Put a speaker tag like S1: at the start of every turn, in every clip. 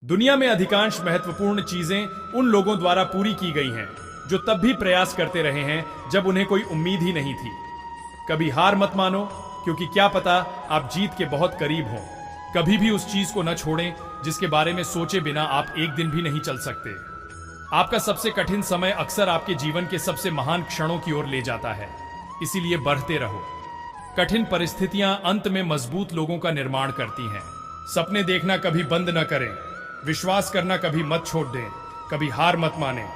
S1: दुनिया में अधिकांश महत्वपूर्ण चीजें उन लोगों द्वारा पूरी की गई हैं जो तब भी प्रयास करते रहे हैं जब उन्हें कोई उम्मीद ही नहीं थी। कभी हार मत मानो, क्योंकि क्या पता आप जीत के बहुत करीब हों। कभी भी उस चीज को न छोड़ें जिसके बारे में सोचे बिना आप एक दिन भी नहीं चल सकते। आपका सबसे कठिन समय अक्सर आपके जीवन के सबसे महान क्षणों की ओर ले जाता है, इसीलिए बढ़ते रहो। कठिन परिस्थितियां अंत में मजबूत लोगों का निर्माण करती हैं। सपने देखना कभी बंद न करें, विश्वास करना कभी मत छोड़ दें, कभी हार मत मानें,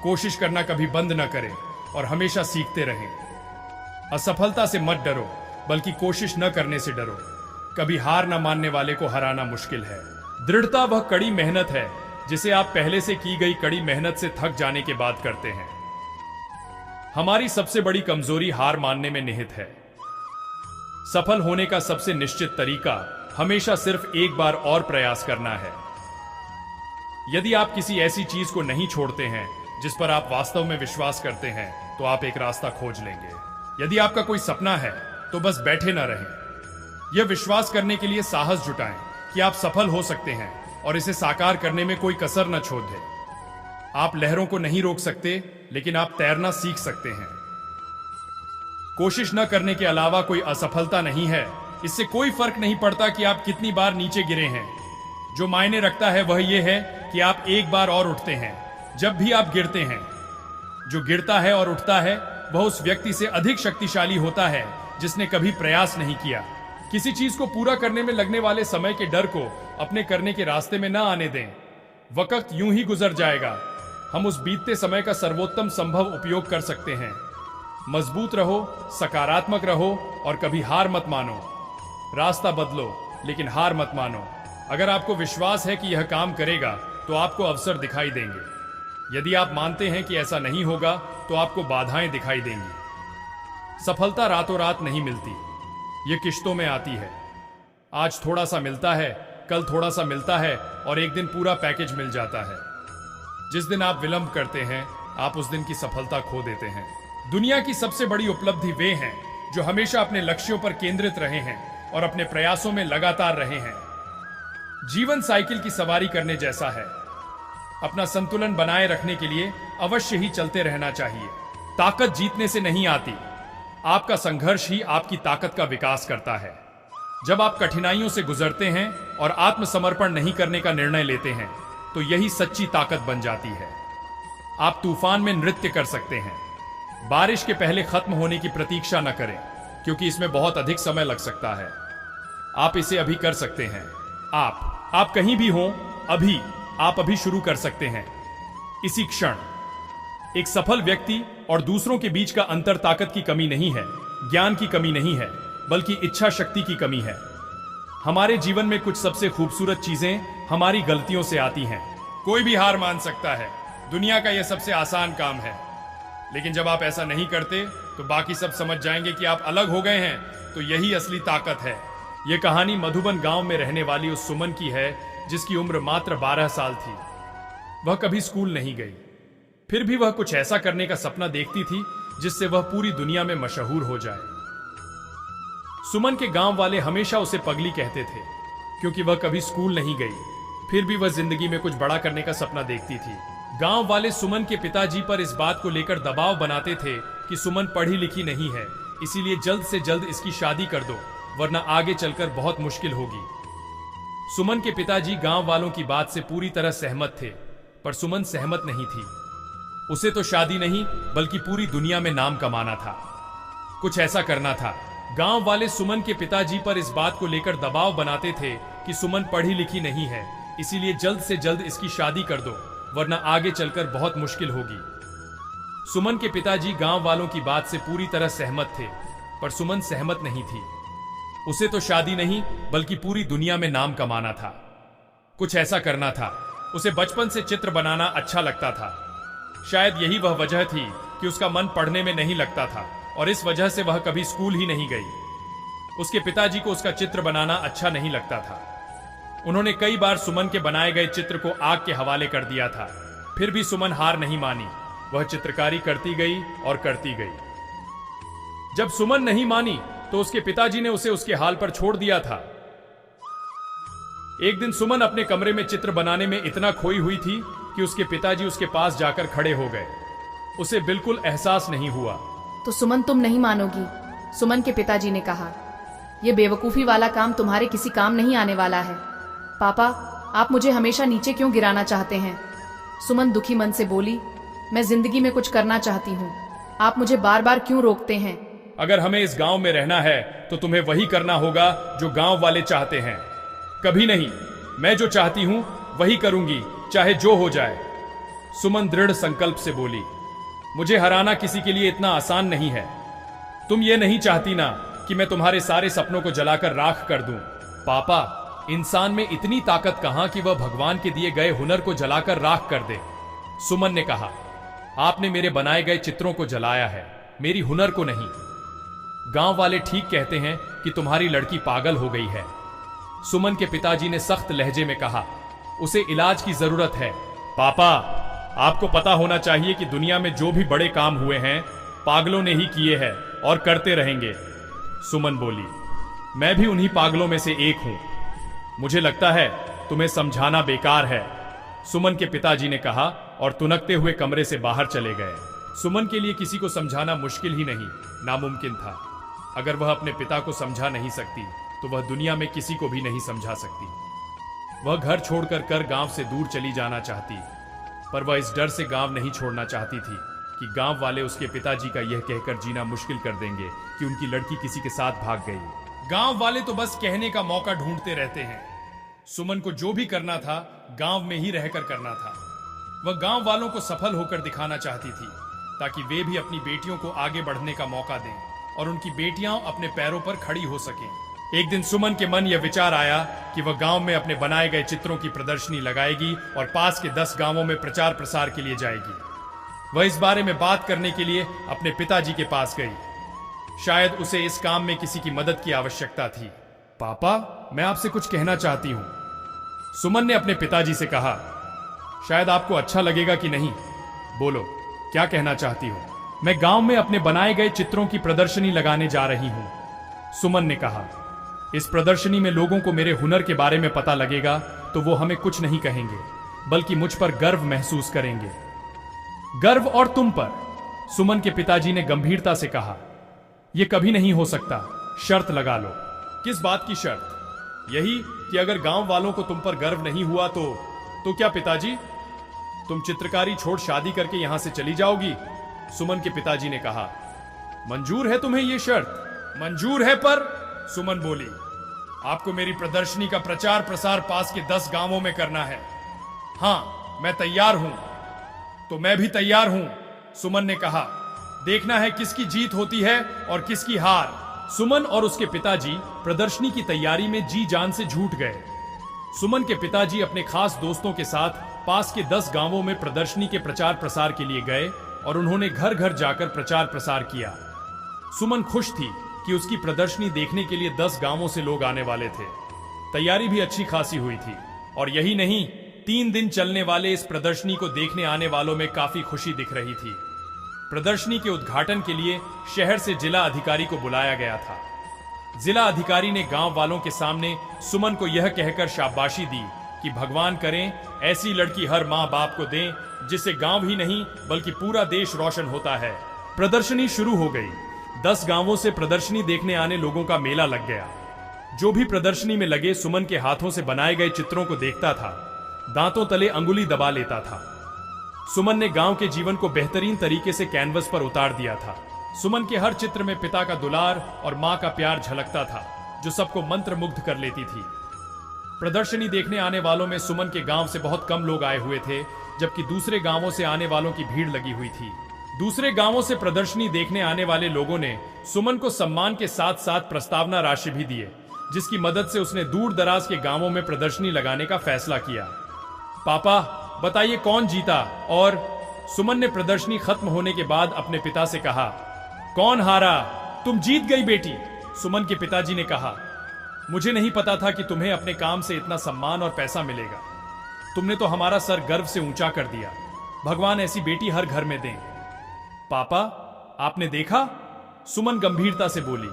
S1: कोशिश करना कभी बंद न करें और हमेशा सीखते रहें। असफलता से मत डरो, बल्कि कोशिश न करने से डरो। कभी हार न मानने वाले को हराना मुश्किल है। दृढ़ता वह कड़ी मेहनत है जिसे आप पहले से की गई कड़ी मेहनत से थक जाने के बाद करते हैं। हमारी सबसे बड़ी कमजोरी हार मानने में निहित है। सफल होने का सबसे निश्चित तरीका हमेशा सिर्फ एक बार और प्रयास करना है। यदि आप किसी ऐसी चीज को नहीं छोड़ते हैं जिस पर आप वास्तव में विश्वास करते हैं, तो आप एक रास्ता खोज लेंगे। यदि आपका कोई सपना है तो बस बैठे न रहें। यह विश्वास करने के लिए साहस जुटाएं कि आप सफल हो सकते हैं और इसे साकार करने में कोई कसर न छोड़ दें। आप लहरों को नहीं रोक सकते, लेकिन आप तैरना सीख सकते हैं। कोशिश न करने के अलावा कोई असफलता नहीं है। इससे कोई फर्क नहीं पड़ता कि आप कितनी बार नीचे गिरे हैं। जो मायने रखता है वह यह है कि आप एक बार और उठते हैं। जब भी आप गिरते हैं, जो गिरता है और उठता है वह उस व्यक्ति से अधिक शक्तिशाली होता है जिसने कभी प्रयास नहीं किया। किसी चीज को पूरा करने में लगने वाले समय के डर को अपने करने के रास्ते में न आने दें। वक्त यूं ही गुजर जाएगा। हम उस बीतते समय का सर्वोत्तम संभव उपयोग कर सकते हैं। मजबूत रहो, सकारात्मक रहो और कभी हार मत मानो। रास्ता बदलो, लेकिन हार मत मानो। अगर आपको विश्वास है कि यह काम करेगा तो आपको अवसर दिखाई देंगे। यदि आप मानते हैं कि ऐसा नहीं होगा तो आपको बाधाएं दिखाई देंगी। सफलता रातों रात नहीं मिलती, यह किश्तों में आती है। आज थोड़ा सा मिलता है, कल थोड़ा सा मिलता है और एक दिन पूरा पैकेज मिल जाता है। जिस दिन आप विलंब करते हैं, आप उस दिन की सफलता खो देते हैं। दुनिया की सबसे बड़ी उपलब्धि वे हैं जो हमेशा अपने लक्ष्यों पर केंद्रित रहे हैं और अपने प्रयासों में लगातार रहे हैं। जीवन साइकिल की सवारी करने जैसा है। अपना संतुलन बनाए रखने के लिए अवश्य ही चलते रहना चाहिए। ताकत जीतने से नहीं आती, आपका संघर्ष ही आपकी ताकत का विकास करता है। जब आप कठिनाइयों से गुजरते हैं और आत्मसमर्पण नहीं करने का निर्णय लेते हैं, तो यही सच्ची ताकत बन जाती है। आप तूफान में नृत्य कर सकते हैं। बारिश के पहले खत्म होने की प्रतीक्षा न करें, क्योंकि इसमें बहुत अधिक समय लग सकता है। आप इसे अभी कर सकते हैं। आप कहीं भी हों, आप अभी शुरू कर सकते हैं, इसी क्षण। एक सफल व्यक्ति और दूसरों के बीच का अंतर ताकत की कमी नहीं है, ज्ञान की कमी नहीं है, बल्कि इच्छा शक्ति की कमी है। हमारे जीवन में कुछ सबसे खूबसूरत चीजें हमारी गलतियों से आती हैं। कोई भी हार मान सकता है, दुनिया का यह सबसे आसान काम है। लेकिन जब आप ऐसा नहीं करते तो बाकी सब समझ जाएंगे कि आप अलग हो गए हैं। तो यही असली ताकत है। यह कहानी मधुबन गांव में रहने वाली उस सुमन की है जिसकी उम्र मात्र 12 साल थी। वह कभी स्कूल नहीं गई, फिर भी वह कुछ ऐसा करने का सपना देखती थी जिससे वह पूरी दुनिया में मशहूर हो जाए। सुमन के गांव वाले हमेशा उसे पगली कहते थे, क्योंकि वह कभी स्कूल नहीं गई, फिर भी वह जिंदगी में कुछ बड़ा करने का सपना देखती थी। गांव वाले सुमन के पिताजी पर इस बात को लेकर दबाव बनाते थे कि सुमन पढ़ी लिखी नहीं है, इसीलिए जल्द से जल्द इसकी शादी कर दो, वरना आगे चलकर बहुत मुश्किल होगी। सुमन के पिताजी गांव वालों की बात से पूरी तरह सहमत थे, पर सुमन सहमत नहीं थी। उसे तो शादी नहीं, बल्कि पूरी दुनिया में नाम कमाना था, कुछ ऐसा करना था। गांव वाले सुमन के पिताजी पर इस बात को लेकर दबाव बनाते थे कि सुमन पढ़ी लिखी नहीं है, इसीलिए जल्द से जल्द इसकी शादी कर दो, वरना आगे चलकर बहुत मुश्किल होगी। सुमन के पिताजी गांव वालों की बात से पूरी तरह सहमत थे, पर सुमन सहमत नहीं थी। उसे तो शादी नहीं, बल्कि पूरी दुनिया में नाम कमाना था, कुछ ऐसा करना था। उसे बचपन से चित्र बनाना अच्छा लगता था। शायद यही वह वजह थी कि उसका मन पढ़ने में नहीं लगता था और इस वजह से वह कभी स्कूल ही नहीं गई। उसके पिताजी को उसका चित्र बनाना अच्छा नहीं लगता था। उन्होंने कई बार सुमन के बनाए गए चित्र को आग के हवाले कर दिया था, फिर भी सुमन हार नहीं मानी। वह चित्रकारी करती गई और करती गई। जब सुमन नहीं मानी तो उसके पिताजी ने उसे उसके हाल पर छोड़ दिया था। एक दिन सुमन अपने कमरे में चित्र बनाने में इतना खोई हुई थी कि उसके पिताजी उसके पास जाकर खड़े हो गए। उसे बिल्कुल एहसास नहीं हुआ।
S2: तो सुमन, तुम नहीं मानोगी, सुमन के पिताजी ने कहा, यह बेवकूफी वाला काम तुम्हारे किसी काम नहीं आने वाला है। पापा, आप मुझे हमेशा नीचे क्यों गिराना चाहते हैं? सुमन दुखी मन से बोली, मैं जिंदगी में कुछ करना चाहती हूँ, आप मुझे बार बार क्यों रोकते हैं?
S1: अगर हमें इस गांव में रहना है तो तुम्हें वही करना होगा जो गांव वाले चाहते हैं। कभी नहीं, मैं जो चाहती हूं वही करूंगी, चाहे जो हो जाए। सुमन दृढ़ संकल्प से बोली, मुझे हराना किसी के लिए इतना आसान नहीं है। तुम ये नहीं चाहती ना कि मैं तुम्हारे सारे सपनों को जलाकर राख कर दूं। पापा, इंसान में इतनी ताकत कहां कि वह भगवान के दिए गए हुनर को जलाकर राख कर दे। सुमन ने कहा, आपने मेरे बनाए गए चित्रों को जलाया है, मेरी हुनर को नहीं। गांव वाले ठीक कहते हैं कि तुम्हारी लड़की पागल हो गई है। सुमन के पिताजी ने सख्त लहजे में कहा, उसे इलाज की जरूरत है। पापा, आपको पता होना चाहिए कि दुनिया में जो भी बड़े काम हुए हैं पागलों ने ही किए हैं और करते रहेंगे। सुमन बोली, मैं भी उन्हीं पागलों में से एक हूं। मुझे लगता है तुम्हें समझाना बेकार है, सुमन के पिताजी ने कहा और तुनकते हुए कमरे से बाहर चले गए। सुमन के लिए किसी को समझाना मुश्किल ही नहीं, नामुमकिन था। अगर वह अपने पिता को समझा नहीं सकती तो वह दुनिया में किसी को भी नहीं समझा सकती। वह घर छोड़कर गांव से दूर चली जाना चाहती, पर वह इस डर से गांव नहीं छोड़ना चाहती थी कि गांव वाले उसके पिताजी का यह कहकर जीना मुश्किल कर देंगे कि उनकी लड़की किसी के साथ भाग गई। गांव वाले तो बस कहने का मौका ढूंढते रहते हैं। सुमन को जो भी करना था गांव में ही रहकर करना था। वह गांव वालों को सफल होकर दिखाना चाहती थी ताकि वे भी अपनी बेटियों को आगे बढ़ने का मौका दें और उनकी बेटियां अपने पैरों पर खड़ी हो सकें। एक दिन सुमन के मन यह विचार आया कि वह गांव में अपने बनाए गए चित्रों की प्रदर्शनी लगाएगी और पास के 10 गांवों में प्रचार प्रसार के लिए जाएगी। वह इस बारे में बात करने के लिए अपने पिताजी के पास गई। शायद उसे इस काम में किसी की मदद की आवश्यकता थी। पापा, मैं आपसे कुछ कहना चाहती हूं, सुमन ने अपने पिताजी से कहा। शायद आपको अच्छा लगेगा कि नहीं, बोलो क्या कहना चाहती हो? मैं गांव में अपने बनाए गए चित्रों की प्रदर्शनी लगाने जा रही हूं, सुमन ने कहा। इस प्रदर्शनी में लोगों को मेरे हुनर के बारे में पता लगेगा तो वो हमें कुछ नहीं कहेंगे, बल्कि मुझ पर गर्व महसूस करेंगे। गर्व और तुम पर, सुमन के पिताजी ने गंभीरता से कहा। यह कभी नहीं हो सकता, शर्त लगा लो। किस बात की शर्त? यही कि अगर गांव वालों को तुम पर गर्व नहीं हुआ तो क्या पिताजी, तुम चित्रकारी छोड़ शादी करके यहां से चली जाओगी? सुमन के पिताजी ने कहा। मंजूर है तुम्हें यह शर्त? मंजूर है, पर सुमन बोली, आपको मेरी प्रदर्शनी का प्रचार प्रसार पास के 10 गांवों में करना है। हां, मैं तैयार हूं। तो मैं भी तैयार हूं, सुमन ने कहा। देखना है किसकी जीत होती है और किसकी हार। सुमन और उसके पिताजी प्रदर्शनी की तैयारी में जी जान से झूठ गए। सुमन के पिताजी अपने खास दोस्तों के साथ पास के 10 गांवों में प्रदर्शनी के प्रचार प्रसार के लिए गए और उन्होंने घर घर जाकर प्रचार प्रसार किया। सुमन खुश थी कि उसकी प्रदर्शनी देखने के लिए 10 गांवों से लोग आने वाले थे। तैयारी भी अच्छी खासी हुई थी और यही नहीं, 3 दिन चलने वाले इस प्रदर्शनी को देखने आने वालों में काफी खुशी दिख रही थी। प्रदर्शनी के उद्घाटन के लिए शहर से जिला अधिकारी को बुलाया गया था। जिला अधिकारी ने गांव वालों के सामने सुमन को यह कहकर शाबाशी दी कि भगवान करें ऐसी लड़की हर माँ बाप को दें जिससे गांव ही नहीं बल्कि पूरा देश रोशन होता है। प्रदर्शनी शुरू हो गई। 10 गांवों से प्रदर्शनी देखने आने लोगों का मेला लग गया। जो भी प्रदर्शनी में लगे सुमन के हाथों से बनाए गए चित्रों को देखता था, दांतों तले अंगुली दबा लेता था। सुमन ने गांव के जीवन को बेहतरीन तरीके से कैनवस पर उतार दिया था। सुमन के हर चित्र में पिता का दुलार और मां का प्यार झलकता था, जो सबको मंत्रमुग्ध कर लेती थी। प्रदर्शनी देखने आने वालों में सुमन के गांव से बहुत कम लोग आए हुए थे, जबकि दूसरे गांवों से आने वालों की भीड़ लगी हुई थी। दूसरे गांवों से प्रदर्शनी देखने आने वाले लोगों ने सुमन को सम्मान के साथ साथ प्रस्तावना राशि भी दिए, जिसकी मदद से उसने दूर दराज के गांवों में प्रदर्शनी लगाने का फैसला किया। पापा, बताइए कौन जीता? और सुमन ने प्रदर्शनी खत्म होने के बाद अपने पिता से कहा। कौन हारा? तुम जीत गई बेटी, सुमन के पिताजी ने कहा। मुझे नहीं पता था कि तुम्हें अपने काम से इतना सम्मान और पैसा मिलेगा। तुमने तो हमारा सर गर्व से ऊंचा कर दिया। भगवान ऐसी बेटी हर घर में दें। पापा, आपने देखा? सुमन गंभीरता से बोली।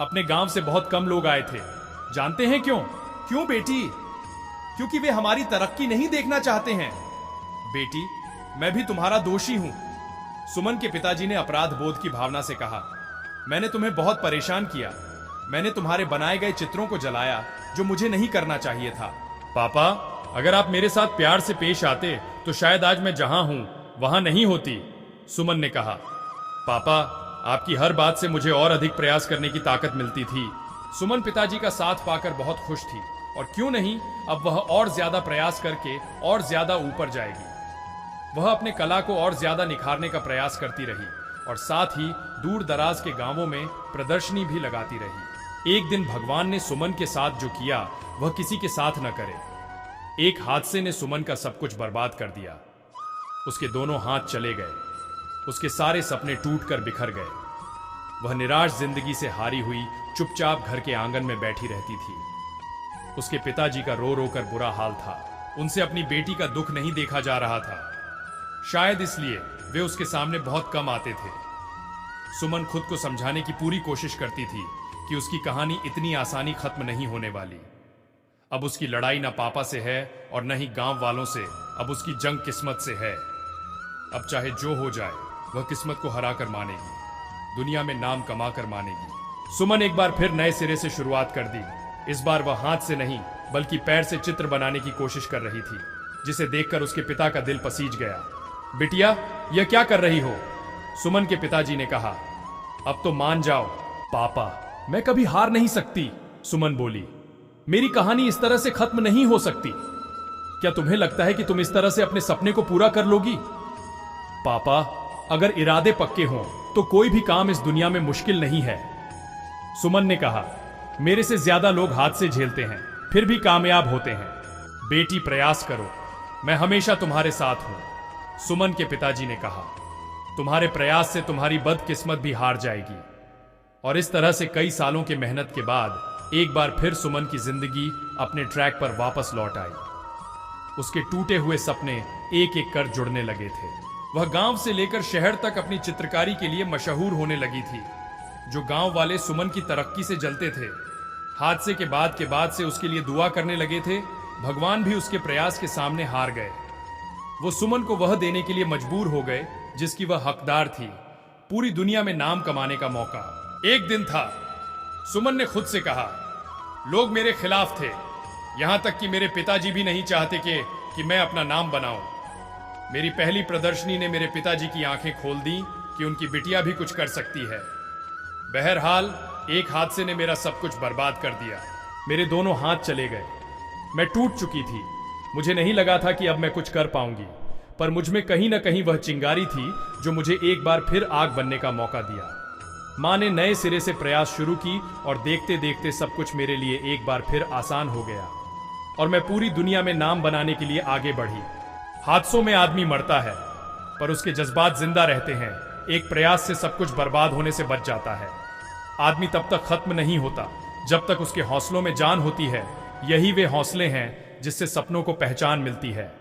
S1: अपने गांव से बहुत कम लोग आए थे। जानते हैं क्यों? क्यों बेटी? क्योंकि वे हमारी तरक्की नहीं देखना चाहते हैं। बेटी, मैं भी तुम्हारा दोषी हूं। सुमन के पिताजी ने अपराध बोध की भावना से कहा, मैंने तुम्हें बहुत परेशान किया। मैंने तुम्हारे बनाए गए चित्रों को जलाया, जो मुझे नहीं करना चाहिए था। पापा, अगर आप मेरे साथ प्यार से पेश आते तो शायद आज मैं जहां हूं वहां नहीं होती, सुमन ने कहा। पापा, आपकी हर बात से मुझे और अधिक प्रयास करने की ताकत मिलती थी। सुमन पिताजी का साथ पाकर बहुत खुश थी, और क्यों नहीं, अब वह और ज्यादा प्रयास करके और ज्यादा ऊपर जाएगी। वह अपने कला को और ज्यादा निखारने का प्रयास करती रही और साथ ही दूर दराज के गांवों में प्रदर्शनी भी लगाती रही। एक दिन भगवान ने सुमन के साथ जो किया वह किसी के साथ न करे। एक हादसे ने सुमन का सब कुछ बर्बाद कर दिया। उसके दोनों हाथ चले गए, उसके सारे सपने टूटकर बिखर गए। वह निराश जिंदगी से हारी हुई चुपचाप घर के आंगन में बैठी रहती थी। उसके पिताजी का रो रो कर बुरा हाल था। उनसे अपनी बेटी का दुख नहीं देखा जा रहा था। शायद इसलिए वे उसके सामने बहुत कम आते थे। सुमन खुद को समझाने की पूरी कोशिश करती थी कि उसकी कहानी इतनी आसानी खत्म नहीं होने वाली। अब उसकी लड़ाई ना पापा से है और न ही गांव वालों से। अब उसकी जंग किस्मत से है। अब चाहे जो हो जाए, वह किस्मत को हराकर मानेगी, दुनिया में नाम कमाकर मानेगी। सुमन एक बार फिर नए सिरे से शुरुआत कर दी। इस बार वह हाथ से नहीं बल्कि पैर से चित्र बनाने की कोशिश कर रही थी, जिसे देखकर उसके पिता का दिल पसीज गया। बिटिया, यह क्या कर रही हो? सुमन के पिताजी ने कहा। अब तो मान जाओ। पापा, मैं कभी हार नहीं सकती, सुमन बोली। मेरी कहानी इस तरह से खत्म नहीं हो सकती। क्या तुम्हें लगता है कि तुम इस तरह से अपने सपने को पूरा कर लोगी? पापा, अगर इरादे पक्के हों तो कोई भी काम इस दुनिया में मुश्किल नहीं है, सुमन ने कहा। मेरे से ज्यादा लोग हादसे झेलते हैं, फिर भी कामयाब होते हैं। बेटी, प्रयास करो, मैं हमेशा तुम्हारे साथ हूं, सुमन के पिताजी ने कहा। तुम्हारे प्रयास से तुम्हारी बदकिस्मत भी हार जाएगी। और इस तरह से कई सालों के मेहनत के बाद एक बार फिर सुमन की जिंदगी अपने ट्रैक पर वापस लौट आई। उसके टूटे हुए सपने एक एक कर जुड़ने लगे थे। वह गांव से लेकर शहर तक अपनी चित्रकारी के लिए मशहूर होने लगी थी। जो गांव वाले सुमन की तरक्की से जलते थे, हादसे के बाद से उसके लिए दुआ करने लगे थे, भगवान भी उसके प्रयास के सामने हार गए। वो सुमन को वह देने के लिए मजबूर हो गए जिसकी वह हकदार थी, पूरी दुनिया में नाम कमाने का मौका। एक दिन था, सुमन ने खुद से कहा, लोग मेरे खिलाफ थे, यहां तक कि मेरे पिताजी भी नहीं चाहते कि मैं अपना नाम बनाऊं। मेरी पहली प्रदर्शनी ने मेरे पिताजी की आंखें खोल दी कि उनकी बिटिया भी कुछ कर सकती है। बहरहाल, एक हादसे ने मेरा सब कुछ बर्बाद कर दिया। मेरे दोनों हाथ चले गए। मैं टूट चुकी थी। मुझे नहीं लगा था कि अब मैं कुछ कर पाऊंगी, पर मुझ में कहीं ना कहीं वह चिंगारी थी जो मुझे एक बार फिर आग बनने का मौका दिया। मां ने नए सिरे से प्रयास शुरू की और देखते देखते सब कुछ मेरे लिए एक बार फिर आसान हो गया और मैं पूरी दुनिया में नाम बनाने के लिए आगे बढ़ी। हादसों में आदमी मरता है, पर उसके जज्बात जिंदा रहते हैं। एक प्रयास से सब कुछ बर्बाद होने से बच जाता है। आदमी तब तक खत्म नहीं होता जब तक उसके हौसलों में जान होती है। यही वे हौसले हैं जिससे सपनों को पहचान मिलती है।